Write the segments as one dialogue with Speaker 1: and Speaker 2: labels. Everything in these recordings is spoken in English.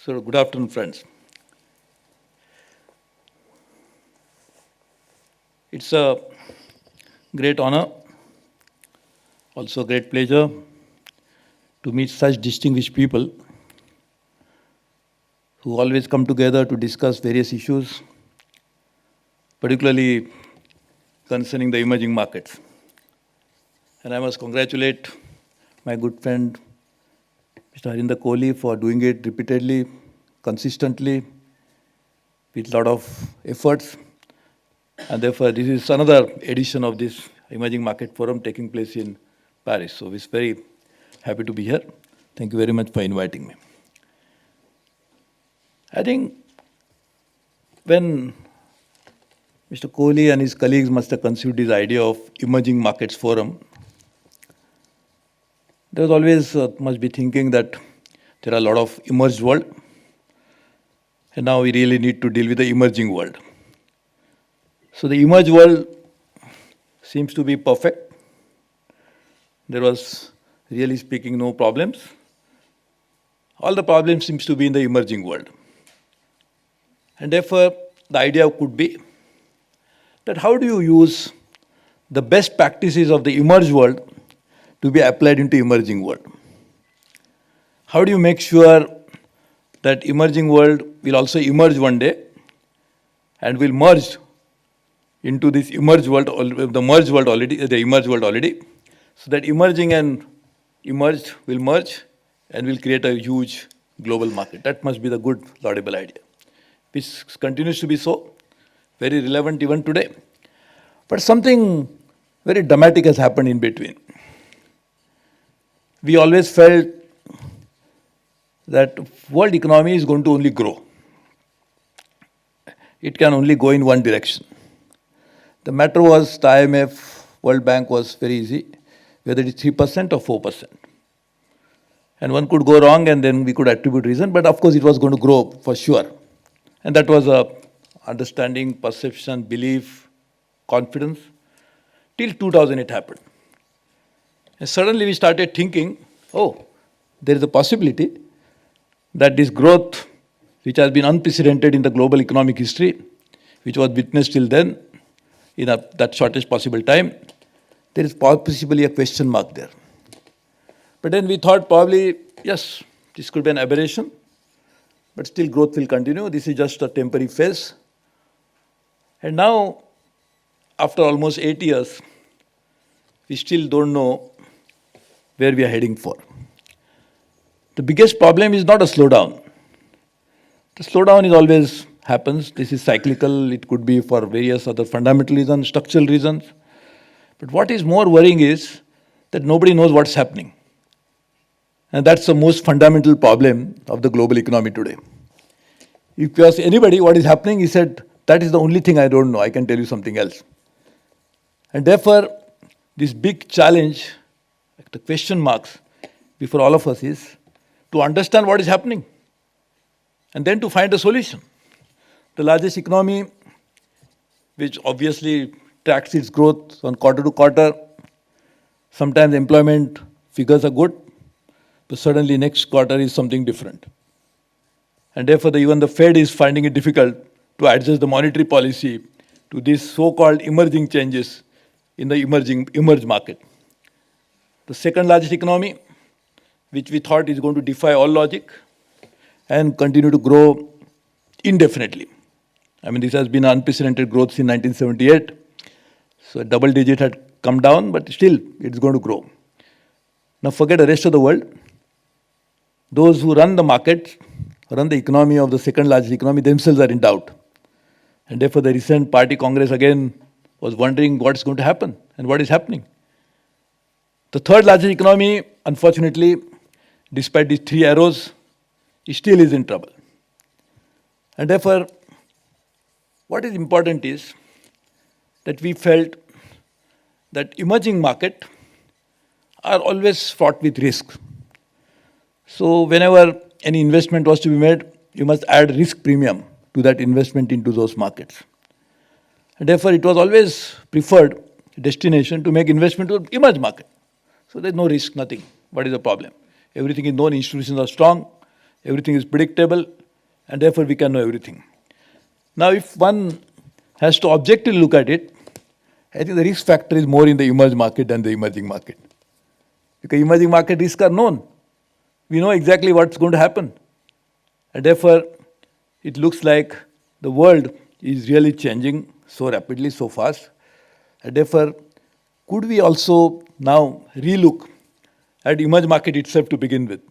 Speaker 1: So, good afternoon, friends. It's a great honor, also a great pleasure to meet such distinguished people who always come together to discuss various issues, particularly concerning the emerging markets. And I must congratulate my good friend, Mr. Harinder Kohli, for doing it repeatedly, consistently, with a lot of efforts. And therefore, this is another edition of this Emerging Market Forum taking place in Paris. So, we're very happy to be here. Thank you very much for inviting me. I think when Mr. Kohli and his colleagues must have conceived this idea of Emerging Markets Forum, there was always must be thinking that there are a lot of emerged world, and now we really need to deal with the emerging world. So the emerged world seems to be perfect. There was, really speaking, no problems. All the problems seems to be in the emerging world. And therefore, the idea could be that how do you use the best practices of the emerged world to be applied into emerging world? How do you make sure that emerging world will also emerge one day and will merge into this emerged world, the emerged world already, so that emerging and emerged will merge and will create a huge global market. That must be the good, laudable idea, which continues to be so, very relevant even today. But something very dramatic has happened in between. We always felt that world economy is going to only grow. It can only go in one direction. The matter was, the IMF, World Bank was very easy, whether it's 3% or 4%. And one could go wrong and then we could attribute reason, but of course it was going to grow for sure. And that was a understanding, perception, belief, confidence. Till 2000 it happened. And suddenly we started thinking, oh, there is a possibility that this growth, which has been unprecedented in the global economic history, which was witnessed till then, in that shortest possible time, there is possibly a question mark there. But then we thought probably, yes, this could be an aberration, but still growth will continue. This is just a temporary phase. And now, after almost 8 years, we still don't know where we are heading for. The biggest problem is not a slowdown. The slowdown is always happens. This is cyclical. It could be for various other fundamental reasons, structural reasons. But what is more worrying is that nobody knows what's happening. And that's the most fundamental problem of the global economy today. If you ask anybody what is happening, he said, that is the only thing I don't know. I can tell you something else. And therefore, this big challenge, the question marks before all of us is to understand what is happening and then to find a solution. The largest economy, which obviously tracks its growth on quarter to quarter, sometimes employment figures are good, but suddenly next quarter is something different. And therefore, even the Fed is finding it difficult to adjust the monetary policy to these so-called emerging changes in the emerged market. The second largest economy, which we thought is going to defy all logic and continue to grow indefinitely. I mean, this has been unprecedented growth since 1978. So double digit had come down, but still it's going to grow. Now forget the rest of the world. Those who run the market, run the economy of the second largest economy themselves are in doubt. And therefore the recent party congress again was wondering what's going to happen and what is happening. The third largest economy, unfortunately, despite these three arrows, still is in trouble. And therefore, what is important is that we felt that emerging markets are always fraught with risk. So whenever any investment was to be made, you must add risk premium to that investment into those markets. And therefore, it was always preferred destination to make investment to emerging market. So there's no risk, nothing. What is the problem? Everything is known, institutions are strong, Everything is predictable, and therefore we can know everything. Now, if one has to objectively look at it, I think the risk factor is more in the emerging market than the emerging market. Because emerging market risks are known. We know exactly what's going to happen. And therefore, it looks like the world is really changing so rapidly, so fast. And therefore, could we also now relook at emerging market itself to begin with?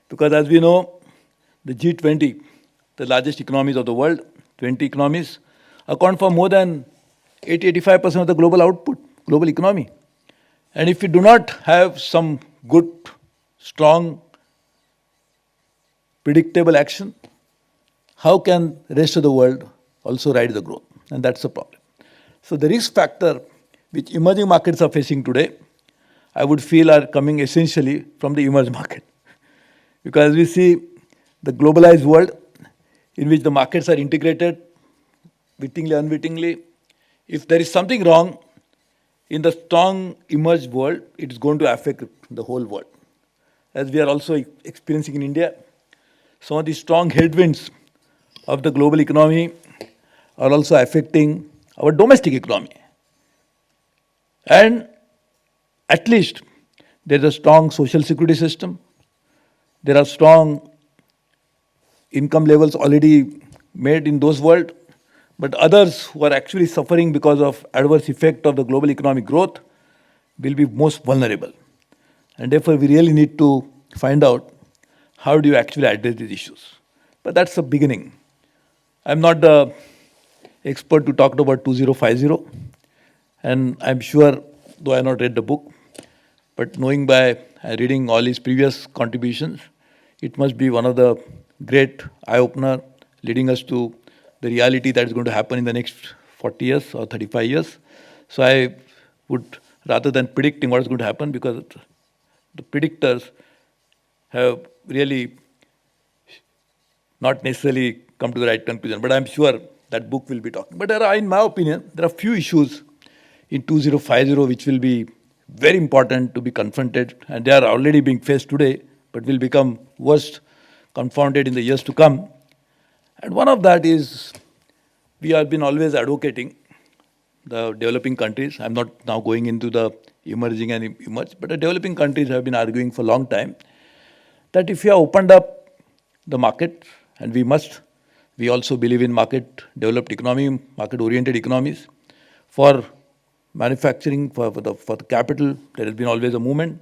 Speaker 1: Because as we know, the G20, the largest economies of the world, 20 economies, account for more than 80-85% of the global output, global economy. And if we do not have some good, strong, predictable action, how can the rest of the world also ride the growth? And that's the problem. So the risk factor which emerging markets are facing today, I would feel are coming essentially from the emerging market. Because we see the globalized world in which the markets are integrated, wittingly, unwittingly. If there is something wrong in the strong emerged world, it is going to affect the whole world. As we are also experiencing in India, some of the strong headwinds of the global economy are also affecting our domestic economy. And at least there is a strong social security system, there are strong income levels already made in those world, but others who are actually suffering because of adverse effect of the global economic growth will be most vulnerable. And therefore, we really need to find out how do you actually address these issues. But that's the beginning. I'm not the expert to talk about 2050, and I'm sure, though I have not read the book, but knowing by reading all his previous contributions, it must be one of the great eye-opener leading us to the reality that is going to happen in the next 40 years or 35 years. So I would, rather than predicting what is going to happen, because the predictors have really not necessarily come to the right conclusion, but I'm sure that book will be talking. But there are, in my opinion, there are few issues in 2050 which will be very important to be confronted, and they are already being faced today, but will become worse confounded in the years to come. And one of that is, we have been always advocating the developing countries. I'm not now going into the emerging and emerged, but the developing countries have been arguing for a long time that if you have opened up the market, and we also believe in market developed economy, market oriented economies, for manufacturing, for the capital, there has been always a movement,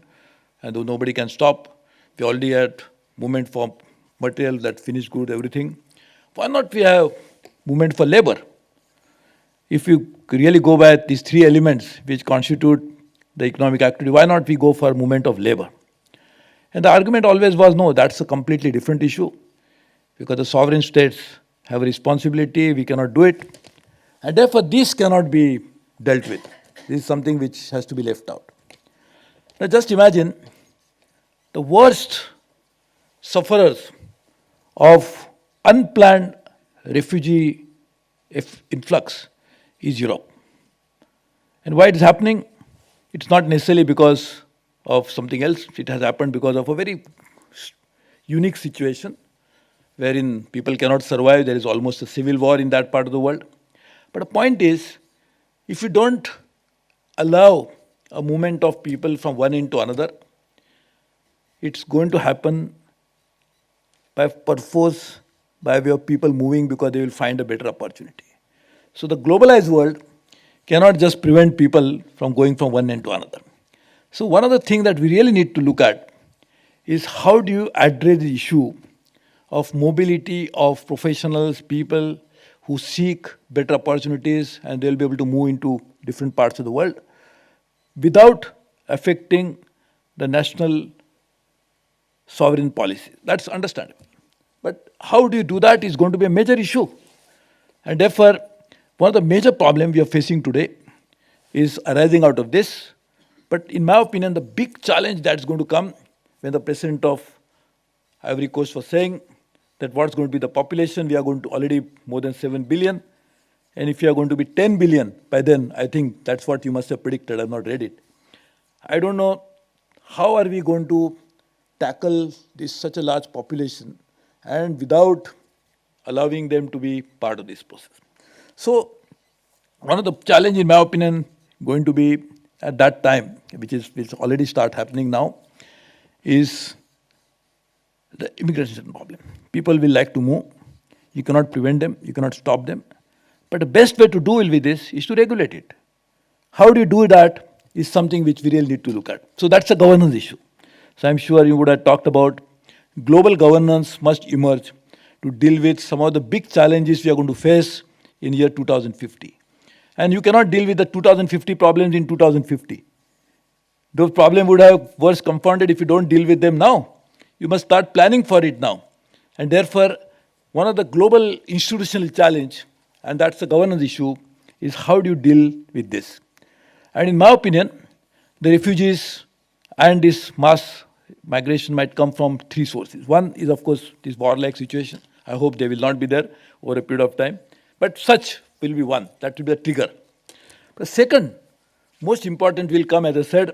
Speaker 1: and though nobody can stop, we already had movement for material, that finished good, everything. Why not we have movement for labor? If you really go by these three elements which constitute the economic activity, why not we go for movement of labor? And the argument always was, no, that's a completely different issue, because the sovereign states have a responsibility, we cannot do it, and therefore this cannot be dealt with. This is something which has to be left out. Now just imagine the worst sufferers of unplanned refugee influx is Europe. And why it is happening? It's not necessarily because of something else. It has happened because of a very unique situation wherein people cannot survive. There is almost a civil war in that part of the world. But the point is, if you don't allow a movement of people from one end to another, it's going to happen by perforce, by way of people moving because they will find a better opportunity. So the globalized world cannot just prevent people from going from one end to another. So one of the things that we really need to look at is how do you address the issue of mobility of professionals, people who seek better opportunities, and they'll be able to move into different parts of the world without affecting the national sovereign policy. That's understandable. But how do you do that is going to be a major issue. And therefore, one of the major problems we are facing today is arising out of this. But in my opinion, the big challenge that's going to come when the president of Ivory Coast was saying that what's going to be the population, we are going to already more than 7 billion. And if you are going to be 10 billion by then, I think that's what you must have predicted. I've not read it. I don't know how are we going to tackle this such a large population and without allowing them to be part of this process. So, one of the challenge, in my opinion, going to be at that time, which already start happening now, is the immigration problem. People will like to move. You cannot prevent them. You cannot stop them. But the best way to do with this is to regulate it. How do you do that is something which we really need to look at. So that's a governance issue. So I'm sure you would have talked about global governance must emerge to deal with some of the big challenges we are going to face in year 2050. And you cannot deal with the 2050 problems in 2050. Those problems would have worse compounded if you don't deal with them now. You must start planning for it now. And therefore, one of the global institutional challenge, and that's the governance issue, is how do you deal with this? And in my opinion, the refugees and this mass migration might come from three sources. One is, of course, this war-like situation. I hope they will not be there over a period of time. But such will be one. That will be a trigger. The second, most important, will come, as I said,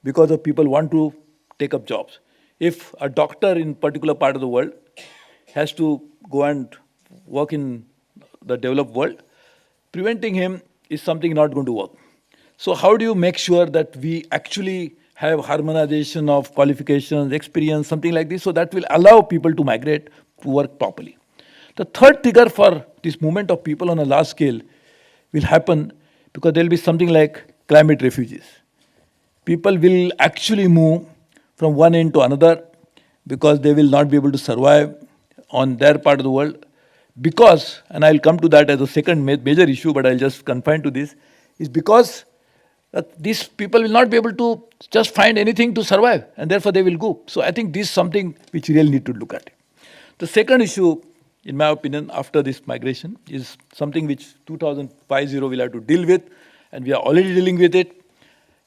Speaker 1: because of people want to take up jobs. If a doctor in particular part of the world has to go and work in the developed world, preventing him is something not going to work. So how do you make sure that we actually have harmonization of qualifications, experience, something like this, so that will allow people to migrate to work properly. The third trigger for this movement of people on a large scale will happen because there will be something like climate refugees. People will actually move from one end to another because they will not be able to survive on their part of the world. Because, and I'll come to that as a second major issue, but I'll just confine to this, is because these people will not be able to just find anything to survive, and therefore they will go. So I think this is something which we really need to look at. The second issue, in my opinion, after this migration, is something which 2050 will have to deal with, and we are already dealing with it,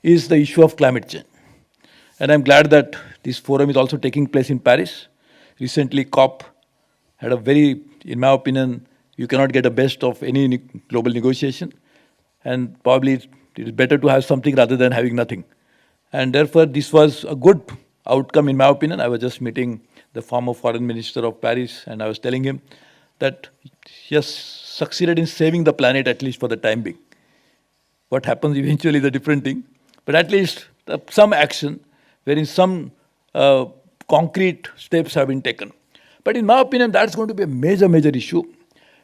Speaker 1: is the issue of climate change. And I'm glad that this forum is also taking place in Paris. Recently, COP had a very, in my opinion, you cannot get the best of any global negotiation. And probably it is better to have something rather than having nothing. And therefore, this was a good outcome, in my opinion. I was just meeting the former foreign minister of Paris, and I was telling him that he has succeeded in saving the planet, at least for the time being. What happens eventually is a different thing. But at least some action, wherein some concrete steps have been taken. But in my opinion, that's going to be a major, major issue.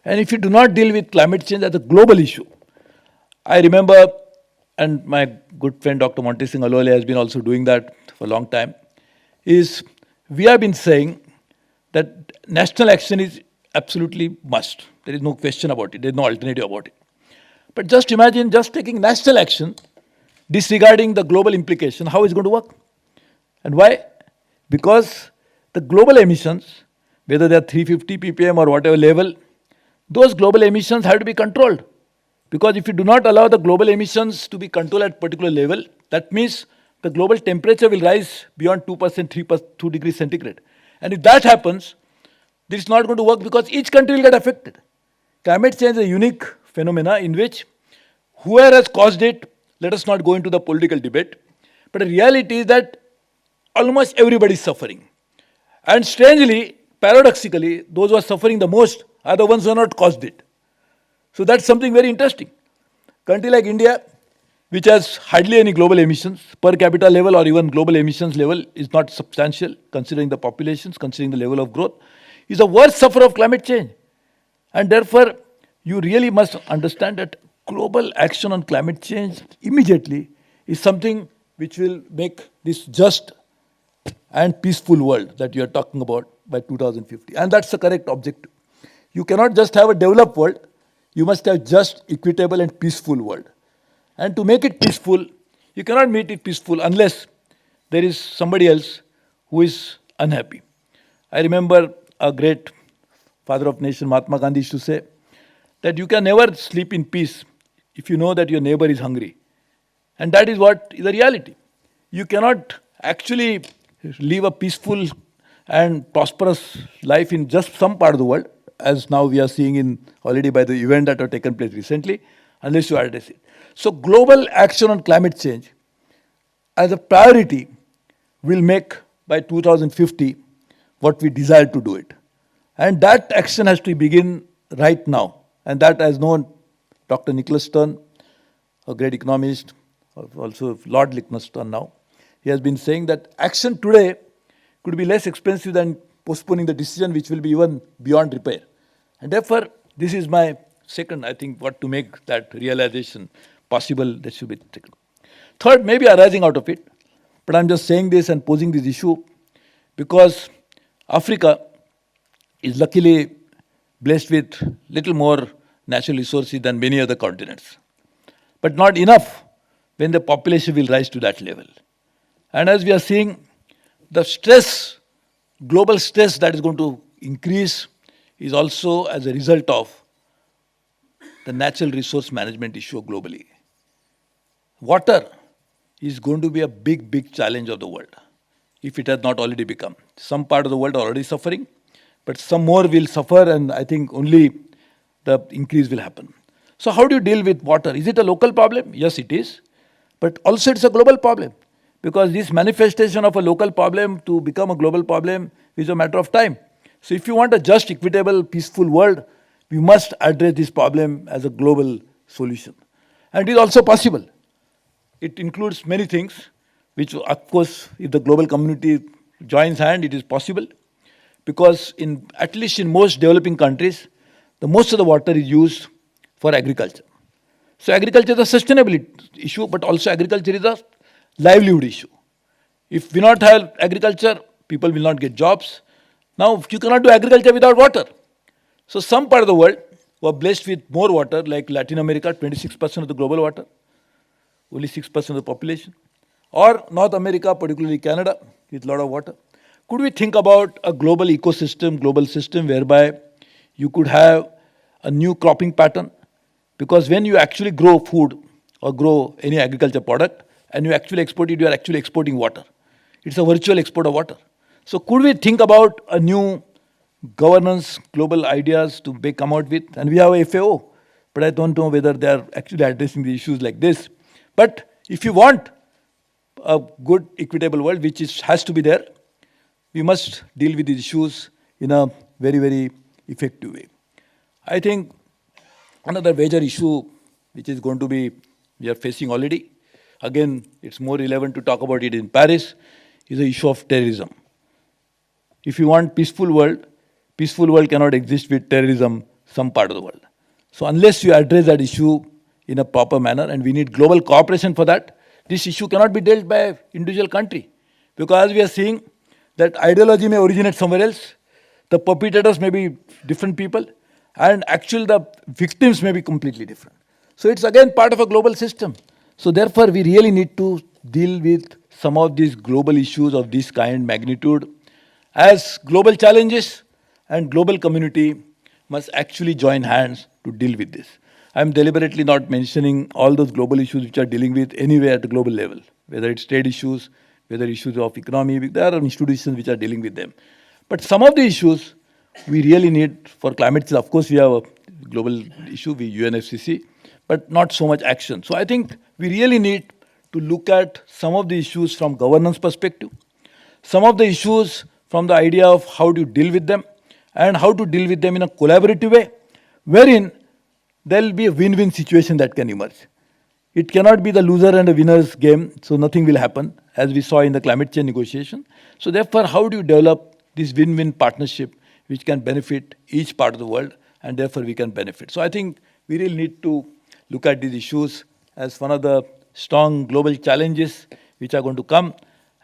Speaker 1: And if you do not deal with climate change as a global issue, I remember, and my good friend Dr. Monte Singh Alole has been also doing that for a long time, is we have been saying that national action is absolutely must. There is no question about it. There is no alternative about it. But just imagine just taking national action, disregarding the global implication, how is it going to work? And why? Because the global emissions, whether they are 350 ppm or whatever level, those global emissions have to be controlled. Because if you do not allow the global emissions to be controlled at a particular level, that means the global temperature will rise beyond 2%, 3%, 2 degrees centigrade. And if that happens, this is not going to work because each country will get affected. Climate change is a unique phenomena in which whoever has caused it, let us not go into the political debate, but the reality is that almost everybody is suffering. And strangely, paradoxically, those who are suffering the most are the ones who have not caused it. So that's something very interesting. Country like India, which has hardly any global emissions, per capita level or even global emissions level is not substantial, considering the populations, considering the level of growth, is the worst sufferer of climate change. And therefore, you really must understand that global action on climate change immediately is something which will make this just and peaceful world that you are talking about by 2050. And that's the correct objective. You cannot just have a developed world. You must have just, equitable and peaceful world. And to make it peaceful, you cannot make it peaceful unless there is somebody else who is unhappy. I remember a great father of nation, Mahatma Gandhi, used to say that you can never sleep in peace if you know that your neighbor is hungry. And that is what is the reality. You cannot actually live a peaceful and prosperous life in just some part of the world, as now we are seeing in already by the event that have taken place recently, unless you address it. So global action on climate change as a priority will make by 2050 what we desire to do it. And that action has to begin right now. And that, as known, Dr. Nicholas Stern, a great economist, also Lord Nicholas Stern now, he has been saying that action today could be less expensive than postponing the decision, which will be even beyond repair. And therefore, this is my second, I think, what to make that realization possible that should be taken. Third, maybe arising out of it, but I'm just saying this and posing this issue because Africa is luckily blessed with little more natural resources than many other continents, but not enough when the population will rise to that level. And as we are seeing, the stress, global stress that is going to increase is also as a result of the natural resource management issue globally. Water is going to be a big, big challenge of the world, if it has not already become. Some part of the world are already suffering, but some more will suffer, and I think only the increase will happen. So how do you deal with water? Is it a local problem? Yes, it is. But also it's a global problem, because this manifestation of a local problem to become a global problem is a matter of time. So if you want a just, equitable, peaceful world, we must address this problem as a global solution. And it is also possible. It includes many things, which of course, if the global community joins hand, it is possible. Because at least in most developing countries, the most of the water is used for agriculture. So agriculture is a sustainability issue, but also agriculture is a livelihood issue. If we not have agriculture, people will not get jobs. Now, you cannot do agriculture without water. So some part of the world who are blessed with more water, like Latin America, 26% of the global water, only 6% of the population, or North America, particularly Canada, with a lot of water. Could we think about a global ecosystem, global system, whereby you could have a new cropping pattern? Because when you actually grow food or grow any agriculture product and you actually export it, you are actually exporting water. It's a virtual export of water. So could we think about a new governance, global ideas to come out with? And we have a FAO, but I don't know whether they are actually addressing the issues like this. But if you want a good, equitable world, which has to be there, we must deal with these issues in a very, very effective way. I think another major issue which is going to be, we are facing already, again, it's more relevant to talk about it in Paris, is the issue of terrorism. If you want peaceful world cannot exist with terrorism some part of the world. So unless you address that issue in a proper manner, and we need global cooperation for that, this issue cannot be dealt by individual country. Because we are seeing that ideology may originate somewhere else, the perpetrators may be different people, and actually the victims may be completely different. So it's again part of a global system. So therefore we really need to deal with some of these global issues of this kind, magnitude, as global challenges, and global community must actually join hands to deal with this. I'm deliberately not mentioning all those global issues which are dealing with anywhere at the global level, whether it's trade issues, whether issues of economy, there are institutions which are dealing with them. But some of the issues we really need for climate change, of course we have a global issue with UNFCCC, but not so much action. So I think we really need to look at some of the issues from governance perspective, some of the issues from the idea of how do you deal with them, and how to deal with them in a collaborative way, wherein there will be a win-win situation that can emerge. It cannot be the loser and the winner's game, so nothing will happen, as we saw in the climate change negotiation. So therefore, how do you develop this win-win partnership which can benefit each part of the world, and therefore we can benefit? So I think we really need to look at these issues as one of the strong global challenges which are going to come.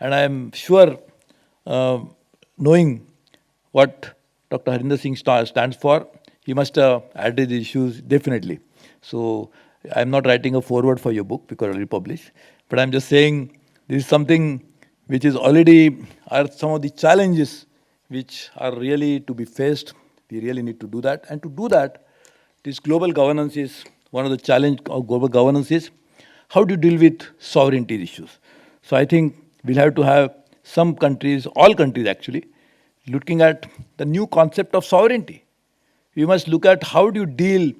Speaker 1: And I am sure, knowing what Dr. Harinder Singh stands for, he must address these issues definitely. So I'm not writing a foreword for your book because already published, but I'm just saying this is something which is already are some of the challenges which are really to be faced. We really need to do that. And to do that, this global governance is one of the challenge of global governance is how do you deal with sovereignty issues. So I think we'll have to have some countries, all countries actually, looking at the new concept of sovereignty. We must look at how do you deal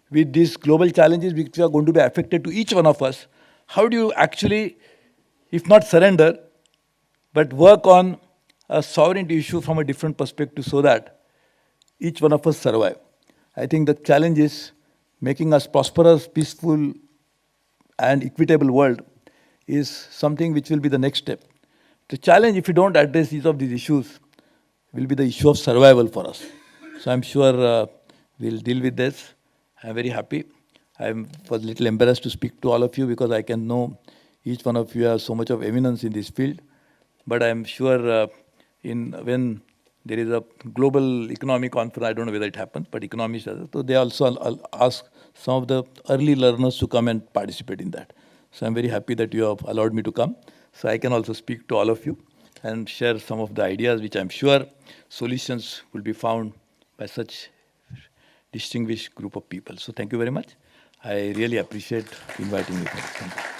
Speaker 1: with these global challenges which are going to be affected to each one of us. How do you actually, if not surrender, but work on a sovereignty issue from a different perspective so that each one of us survive. I think the challenge is making us prosperous, peaceful, and equitable world is something which will be the next step. The challenge, if you don't address each of these issues, will be the issue of survival for us. So I'm sure we'll deal with this. I'm very happy. I was a little embarrassed to speak to all of you because I can know each one of you has so much of eminence in this field. But I'm sure when there is a global economic conference, I don't know whether it happens, but economists, so they also ask some of the early learners to come and participate in that. So I'm very happy that you have allowed me to come. So I can also speak to all of you and share some of the ideas which I'm sure solutions will be found by such distinguished group of people. So thank you very much. I really appreciate inviting me. Thank you.